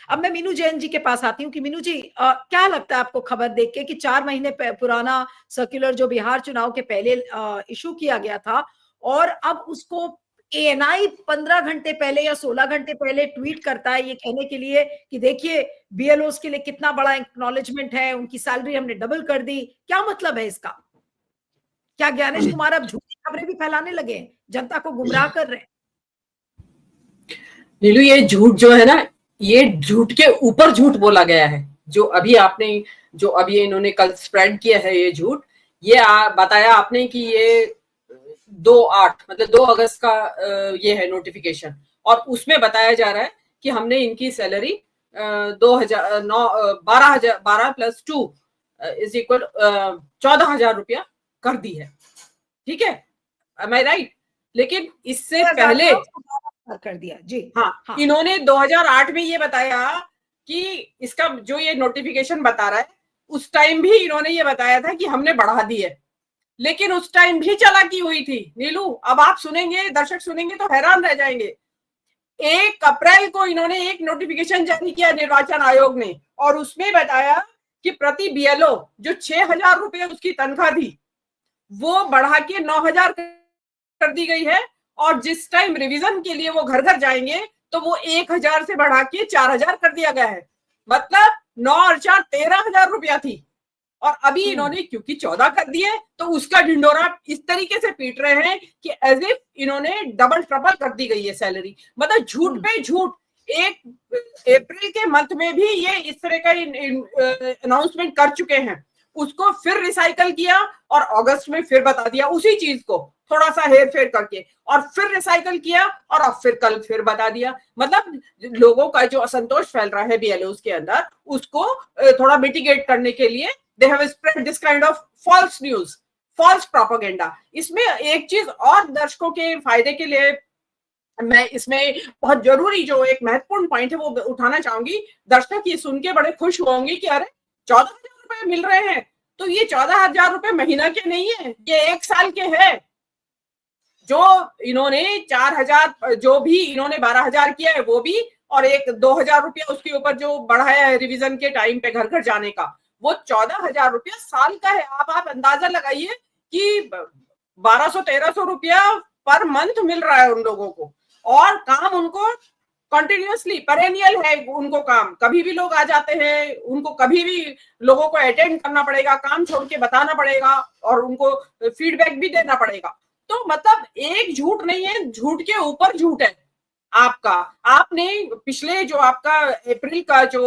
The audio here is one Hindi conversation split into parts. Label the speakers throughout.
Speaker 1: अब मैं मीनू जैन जी के पास आती हूँ कि मीनू जी, क्या लगता है आपको खबर देख के कि 4 महीने पुराना सर्कुलर जो बिहार चुनाव के पहले इशू किया गया था, और अब उसको एएनआई 15 घंटे पहले या 16 घंटे पहले ट्वीट करता है ये कहने के लिए कि देखिए बीएलओस के लिए कितना बड़ा एक्नॉलेजमेंट है, उनकी सैलरी हमने डबल कर दी। क्या मतलब है इसका? क्या ज्ञानेश कुमार अब झूठी खबरें भी फैलाने लगे हैं, जनता को गुमराह कर रहे हैं?
Speaker 2: नीलू, ये झूठ जो है ना, ये झूठ के ऊपर झूठ बोला गया है। जो अभी इन्होंने कल स्प्रेड किया है ये झूठ, ये बताया आपने कि ये 2/8 मतलब 2 अगस्त का ये है नोटिफिकेशन, और उसमें बताया जा रहा है कि हमने इनकी सैलरी 12 इज इक्वल 14,000 रुपया कर दी है। ठीक है, एम आई राइट? लेकिन इससे पहले
Speaker 1: कर दिया जी।
Speaker 2: हाँ, इन्होंने 2008 में ये बताया कि इसका जो ये नोटिफिकेशन बता रहा है, उस टाइम भी इन्होंने ये बताया था कि हमने बढ़ा दी है, लेकिन उस टाइम भी चालाकी हुई थी नीलू। अब आप सुनेंगे, दर्शक सुनेंगे तो हैरान रह जाएंगे। 1 अप्रैल को इन्होंने एक नोटिफिकेशन जारी किया निर्वाचन आयोग ने, और उसमें बताया कि प्रति बीएलओ जो 6,000 रुपये उसकी तनख्वाह थी, वो बढ़ा के 9,000 कर दी गई है। और जिस टाइम रिवीजन के लिए वो घर घर जाएंगे तो वो 1,000 से बढ़ा के 4,000 कर दिया गया है। मतलब 9 और 4 13,000 रुपया थी, और अभी इन्होंने क्योंकि 14 कर दिए तो उसका ढिंडोरा इस तरीके से पीट रहे हैं कि एज इफ इन्होंने डबल ट्रबल कर दी गई है सैलरी। मतलब झूठ पे झूठ। 1 अप्रैल के मंथ में भी ये इस तरह का अनाउंसमेंट कर चुके हैं, उसको फिर रिसाइकल किया और अगस्त में फिर बता दिया उसी चीज को, थोड़ा सा हेर फेर करके, और फिर रिसाइकल किया और अब फिर कल फिर बता दिया। मतलब लोगों का जो असंतोष फैल रहा है बीएलओ के अंदर, उसको थोड़ा मिटिगेट करने के लिए they have spread this kind of false news, false propaganda। इसमें एक चीज और दर्शकों के फायदे के लिए मैं इसमें बहुत जरूरी जो एक महत्वपूर्ण पॉइंट है वो उठाना चाहूंगी। दर्शक ये सुन के बड़े खुश होंगे कि अरे 14,000 रुपए मिल रहे हैं, तो ये 14,000 रुपए महीना के नहीं है, ये 1 साल के हैं। जो इन्होंने 4,000, जो भी इन्होंने 12,000 किया है वो भी, और एक 2,000 रुपया उसके ऊपर जो बढ़ाया है रिवीजन के टाइम पे घर घर जाने का, वो 14,000 रुपया साल का है। आप अंदाजा लगाइए कि 1,200-1,300 रुपया पर मंथ मिल रहा है उन लोगों को, और काम उनको कंटिन्यूअसली पेरेनियल है। उनको काम कभी भी लोग आ जाते हैं, उनको कभी भी लोगों को अटेंड करना पड़ेगा, काम छोड़ के बताना पड़ेगा, और उनको फीडबैक भी देना पड़ेगा। तो मतलब एक झूठ नहीं है, झूठ के ऊपर झूठ है आपका। आपने पिछले जो आपका अप्रैल का जो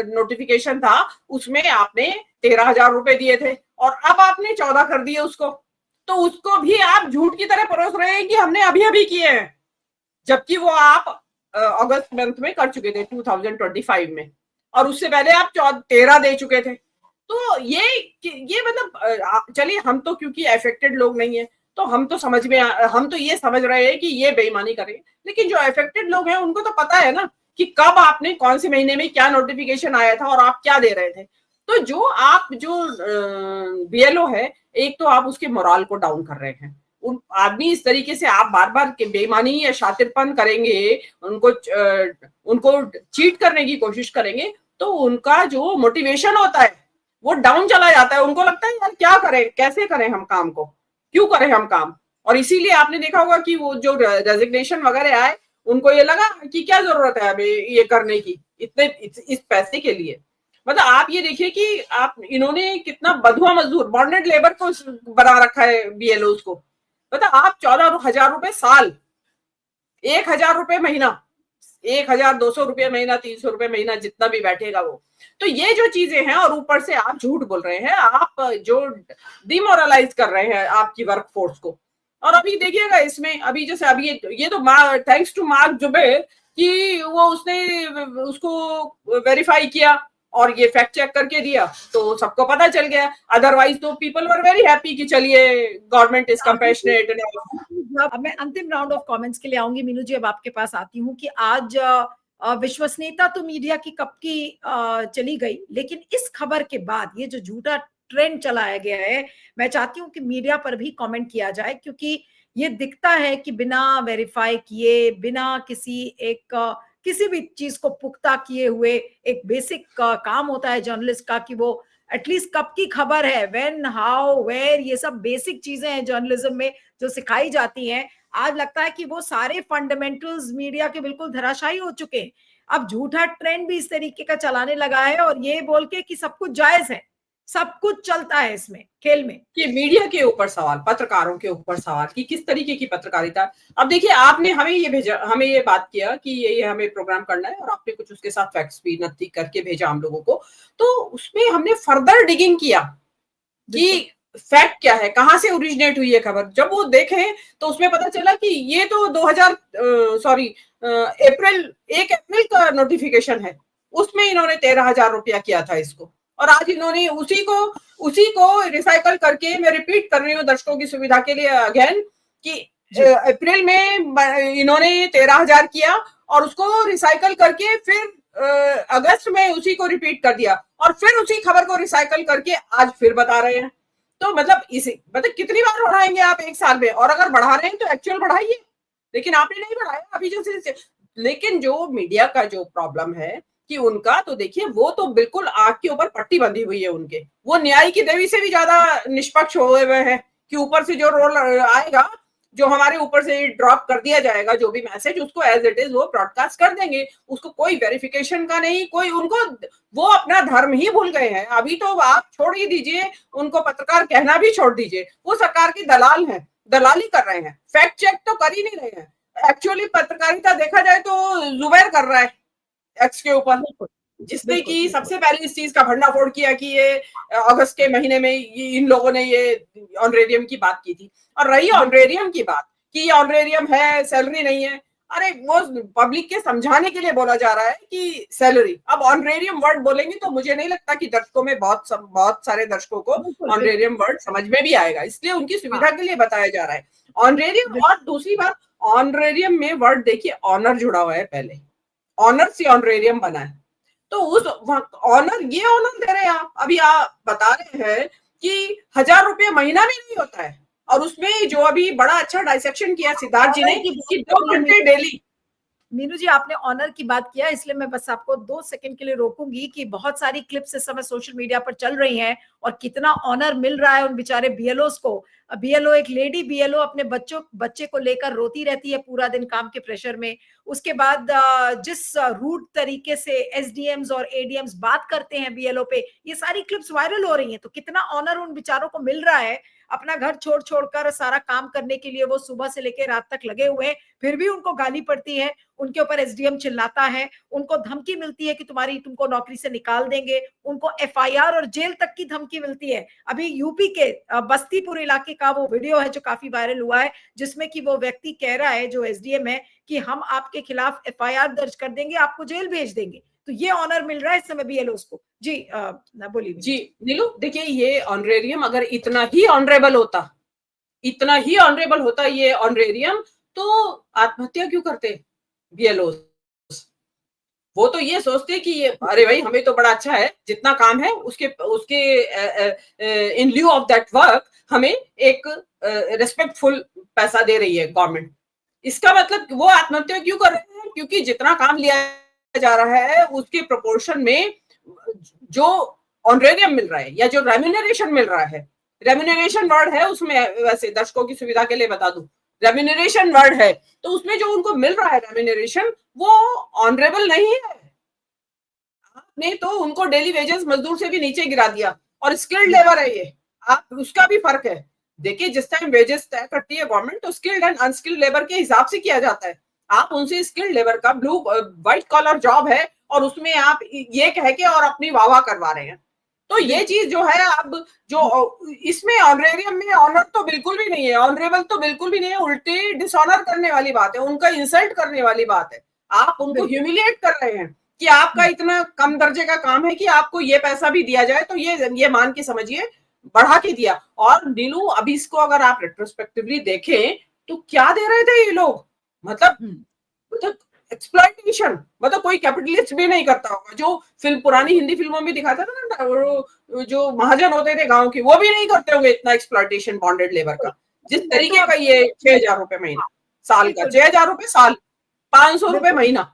Speaker 2: नोटिफिकेशन था उसमें आपने 13,000 रुपए दिए थे, और अब आपने 14 कर दिए उसको, तो उसको भी आप झूठ की तरह परोस रहे हैं कि हमने अभी अभी किए हैं, जबकि वो आप अगस्त मंथ में कर चुके थे 2025 में, और उससे पहले आप 13 दे चुके थे। तो ये मतलब चलिए, हम तो क्योंकि अफेक्टेड लोग नहीं है तो हम तो समझ में हम तो ये समझ रहे हैं कि ये बेईमानी करेंगे, लेकिन जो अफेक्टेड लोग हैं उनको तो पता है ना कि कब आपने कौन से महीने में क्या नोटिफिकेशन आया था और आप क्या दे रहे थे। तो जो बीएलओ है, एक तो आप उसके मोराल को डाउन कर रहे हैं। उन आदमी इस तरीके से आप बार बार बेईमानी या शातिरपन करेंगे, उनको चीट करने की कोशिश करेंगे, तो उनका जो मोटिवेशन होता है वो डाउन चला जाता है। उनको लगता है यार क्या करें, कैसे करें हम काम को, क्यों करें हम काम। और इसीलिए आपने देखा होगा कि वो जो रेजिग्नेशन वगैरह आए, उनको ये लगा कि क्या जरूरत है अभी ये करने की, इतने इस पैसे के लिए। मतलब आप ये देखिए कि आप इन्होंने कितना बधुआ मजदूर, बॉन्डेड लेबर को बना रखा है बीएलओ को। मतलब आप 14,000 रुपए साल, 1,000 रुपए महीना, 1,200 रुपये महीना, 300 रुपये महीना, जितना भी बैठेगा वो। तो ये जो चीजें हैं, और ऊपर से आप झूठ बोल रहे हैं, आप जो डिमोरलाइज कर रहे हैं आपकी वर्कफोर्स को। और अभी देखिएगा इसमें, अभी जैसे अभी ये तो थैंक्स टू मार्क जुबेर कि वो उसने उसको वेरीफाई किया और ये फैक्ट चेक करके दिया, तो सबको पता चल गया। अदरवाइज तो पीपल वर वेरी हैप्पी कि चलिए गवर्नमेंट इज कंपैशनेट।
Speaker 1: अब मैं अंतिम राउंड ऑफ कमेंट्स के लिए आऊंगी मीनू जी, अब आपके पास आती हूँ कि आज विश्वसनीयता तो मीडिया की कब की चली गई, लेकिन इस खबर के बाद ये जो झूठा ट्रेंड चलाया गया है, मैं चाहती हूँ कि मीडिया पर भी कमेंट किया जाए, क्योंकि ये दिखता है कि बिना वेरीफाई किए, बिना किसी एक किसी भी चीज को पुख्ता किए हुए एक बेसिक काम होता है जर्नलिस्ट का कि वो एटलीस्ट कब की खबर है, व्हेन, हाउ, वेयर, ये सब बेसिक चीजें हैं जर्नलिज्म में जो सिखाई जाती हैं। आज लगता है कि वो सारे फंडामेंटल्स मीडिया के बिल्कुल धराशायी हो चुके हैं। अब झूठा ट्रेंड भी इस तरीके का चलाने लगा है और ये बोल के कि सब कुछ जायज है, सब कुछ चलता है इसमें खेल में।
Speaker 2: कि मीडिया के ऊपर सवाल, पत्रकारों के ऊपर सवाल कि किस तरीके की पत्रकारिता। अब देखिए, आपने हमें ये भेजा, हमें ये बात किया कि ये हमें प्रोग्राम करना है और आपने कुछ उसके साथ फैक्ट्स भी नत्ती करके भेजा हम लोगों को, तो उसमें हमने फर्दर डिगिंग किया कि फैक्ट क्या है, कहां से ओरिजिनेट हुई है खबर। जब वो देखे तो उसमें पता चला कि ये तो 1 अप्रैल का नोटिफिकेशन है, उसमें इन्होंने 13,000 रुपया किया था इसको, और आज इन्होंने उसी को रिसाइकल करके, मैं रिपीट कर रही हूँ दर्शकों की सुविधा के लिए अगेन, कि अप्रैल में इन्होंने 13,000 किया और उसको रिसाइकल करके फिर अगस्त में उसी को रिपीट कर दिया और फिर उसी खबर को रिसाइकल करके आज फिर बता रहे हैं। तो मतलब कितनी बार बढ़ाएंगे आप एक साल में? और अगर बढ़ा रहे हैं तो एक्चुअल बढ़ाइए, लेकिन आपने नहीं बढ़ाया अभी जैसे। लेकिन जो मीडिया का जो प्रॉब्लम है कि उनका तो देखिए, वो तो बिल्कुल आग के ऊपर पट्टी बंधी हुई है उनके, वो न्याय की देवी से भी ज्यादा निष्पक्ष हुए हुए हैं कि ऊपर से जो रोल आएगा, जो हमारे ऊपर से ड्रॉप कर दिया जाएगा जो भी मैसेज, उसको एज इट इज वो ब्रॉडकास्ट कर देंगे, उसको कोई वेरिफिकेशन का नहीं, कोई उनको, वो अपना धर्म ही भूल गए हैं। अभी तो आप छोड़ ही दीजिए, उनको पत्रकार कहना भी छोड़ दीजिए, वो सरकार की दलाल हैं, दलाली कर रहे हैं, फैक्ट चेक तो कर ही नहीं रहे हैं। एक्चुअली पत्रकारिता देखा जाए तो जुबैर कर रहा है एक्स के ऊपर, जिसने कि सबसे पहले इस चीज का भंडाफोड़ किया कि ये अगस्त के महीने में इन लोगों ने ये ऑनरेरियम की बात की थी। और रही ऑनरेरियम की बात कि ये ऑनरेरियम है, सैलरी नहीं है, अरे वो पब्लिक के समझाने के लिए बोला जा रहा है कि सैलरी। अब ऑनरेरियम वर्ड बोलेंगे तो मुझे नहीं लगता कि दर्शकों में बहुत सारे दर्शकों को ऑनरेरियम वर्ड समझ में भी आएगा, इसलिए उनकी सुविधा के लिए बताया जा रहा है ऑनरेरियम। और दूसरी बात, ऑनरेरियम में वर्ड देखिए, ऑनर जुड़ा हुआ है, पहले ऑनर से ऑनरेरियम बना है, तो उस ऑनर, ये ऑनर दे रहे हैं आप। अभी आप बता रहे हैं कि 1,000 रुपये महीना भी नहीं होता है, और उसमें जो अभी बड़ा अच्छा डाइसेक्शन किया सिद्धार्थ जी ने कि 2 घंटे डेली।
Speaker 1: मीनू जी, आपने ऑनर की बात किया, इसलिए मैं बस आपको 2 सेकंड के लिए रोकूंगी कि बहुत सारी क्लिप्स इस समय सोशल मीडिया पर चल रही हैं और कितना ऑनर मिल रहा है उन बेचारे बीएलओस को। बीएलओ, एक लेडी बीएलओ अपने बच्चे को लेकर रोती रहती है पूरा दिन काम के प्रेशर में। उसके बाद जिस रूट तरीके से एसडीएम्स और एडीएम्स बात करते हैं बीएलओ पे, ये सारी क्लिप्स वायरल हो रही हैं। तो कितना ऑनर उन बेचारों को मिल रहा है, अपना घर छोड़ छोड़कर सारा काम करने के लिए वो सुबह से लेकर रात तक लगे हुए हैं, फिर भी उनको गाली पड़ती है, उनके ऊपर एसडीएम चिल्लाता है, उनको धमकी मिलती है कि तुमको नौकरी से निकाल देंगे, उनको एफआईआर और जेल तक की धमकी मिलती है। अभी यूपी के बस्तीपुर इलाके का वो वीडियो है जो काफी वायरल हुआ है, जिसमें कि वो व्यक्ति कह रहा है, जो एसडीएम है, कि हम आपके खिलाफ एफआईआर दर्ज कर देंगे, आपको जेल भेज देंगे। तो ये ऑनर मिल रहा है इस समय बीएलओस को। जी बोलिए
Speaker 2: जी नीलू, देखिए ये ऑनरेरियम अगर इतना ही ऑनरेबल होता ये ऑनरेरियम, तो आत्महत्या क्यों करते बीएलओ? वो तो ये सोचते कि ये, अरे भाई हमें तो बड़ा अच्छा है, जितना काम है उसके इन ल्यू ऑफ दैट वर्क हमें एक रेस्पेक्टफुल पैसा दे रही है गवर्नमेंट। इसका मतलब वो आत्महत्या क्यों कर रहे हैं? क्योंकि जितना काम लिया जा रहा है उसके प्रोपोर्शन में जो ऑनरेरियम मिल रहा है या जो रेम्यूनरेशन मिल रहा है, रेम्यूनरेशन वर्ड है उसमें, वैसे दर्शकों की सुविधा के लिए बता दूं, रेम्यूनरेशन वर्ड है, तो उसमें जो उनको मिल रहा है रेम्यूनरेशन, वो ऑनरेबल नहीं है। आपने तो उनको डेली वेजेस मजदूर से भी नीचे गिरा दिया, और स्किल्ड लेबर है ये, आप उसका भी फर्क है। देखिए, जिस टाइम वेजेस तय करती है गवर्नमेंट, तो स्किल्ड एंड अनस्किल्ड लेबर के हिसाब से किया जाता है। आप उनसे स्किल्ड लेबर का व्हाइट कॉलर जॉब है और उसमें आप ये कह के और अपनी वाह करवा रहे हैं। तो ये चीज जो है, अब जो इसमें ऑनरेरियम में ऑनर तो बिल्कुल भी नहीं है, ऑनरेबल तो बिल्कुल भी नहीं है, उल्टी डिसऑनर करने वाली बात है, उनका इंसल्ट करने वाली बात है। आप उनको ह्यूमिलिएट कर रहे हैं कि आपका इतना कम दर्जे का काम है कि आपको ये पैसा भी दिया जाए, तो ये मान के समझिए बढ़ा के दिया। और नीलू, अभी इसको अगर आप रेट्रोस्पेक्टिवली देखें तो क्या दे रहे थे ये लोग, मतलब एक्सप्लॉइटेशन, मतलब कोई कैपिटलिस्ट भी नहीं करता होगा। जो पुरानी हिंदी फिल्मों में दिखाता था ना, जो महाजन होते थे गांव के, वो भी नहीं करते होंगे इतना एक्सप्लॉइटेशन बॉन्डेड लेबर का, जिस तरीके का ये 6,000 रुपए महीना साल का, 6,000 रुपए साल, 500 रुपए महीना।